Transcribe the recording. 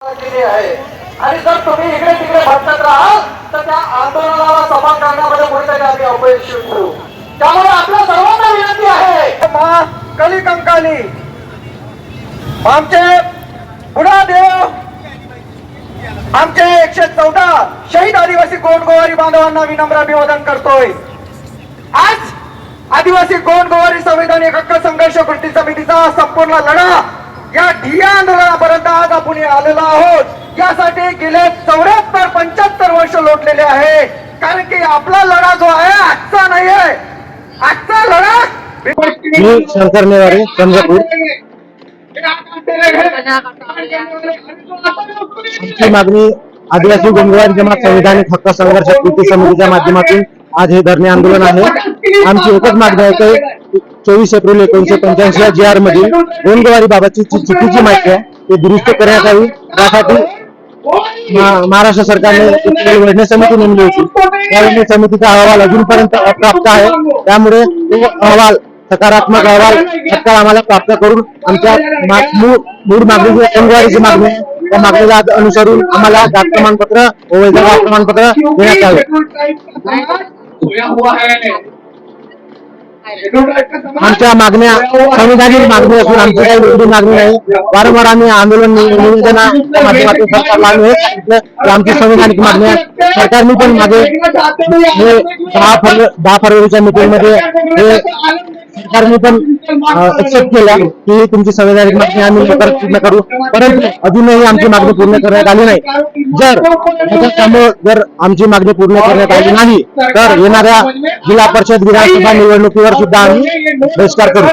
केली आहे आणि जर तुम्ही इकडे तिकडे भटकत राहाल तर त्या आंदोलनाला सफल करण्यामध्ये कुठेतरी आम्ही अपयशी ठरू. त्यामुळे आपल्या सर्वांना विनंती आहे, कली कंकाली आमचे बुडादेव, आमचे 114 शहीद आदिवासी गोंडगोवारी बांधवांना विनम्र अभिवादन करतोय. आज आदिवासी गोंडगोवारी संवैधानिक हक्क संघर्ष कृती समितीचा संपूर्ण लढा या ठिय्या आंदोलनापर्यंत आज आपण आलेलो आहोत. यासाठी गेले 74-75 वर्ष लोटलेले आहे. कारण की आपला लढा जो आहे आजचा नाही आहे, आजचा लढा मी शंकर नेवारे चंद्रपूर. आमची मागणी आदिवासी गोंडगोवारी जमात संविधानिक हक्क संघर्ष कृती समितीच्या माध्यमातून आज हे धरणे आंदोलन आहे. आमची एकच मागणी आहे की 24 एप्रिल 1985 या जी आर मधील गोंडगोवारी बाबतची चुकीची माहिती आहे ते दुरुस्त करण्यात यावी. यासाठी महाराष्ट्र सरकारने एक वेळणे समिती नेमली होती. त्या वेळणे समितीचा अहवाल अजूनपर्यंत अप्राप्त आहे. त्यामुळे तो अहवाल सकारात्मक अहवाल सरकार आम्हाला प्राप्त करून आमच्या मूळ मागणी जी गोंडगोवारीची मागणी आहे त्या मागणीला अनुसरून आम्हाला जात प्रमाणपत्र व वैध प्रमाणपत्र देण्यात यावे. आमच्या मागण्या संविधानिक मागणी असून आमची काही वेगळी मागणी नाही. वारंवार आम्ही आंदोलन निवेदनाच्या माध्यमातून सरकारला आम्ही हेच सांगितलं आमची संविधानिक मागणी आहे. सरकारने पण मागे 10 फरवरीच्या मीटिंग मध्ये सरकारने पण एक्सेप्ट केलं की तुमची संविधानिक मागणी आम्ही लवकर पूर्ण करू, परंतु अजूनही आमची मागणी पूर्ण करण्यात आली नाही. जर आमची मागणी पूर्ण करण्यात आली नाही तर येणाऱ्या जिल्हा परिषद विधानसभा निवडणुकीवर सुद्धा आम्ही बहिष्कार करू.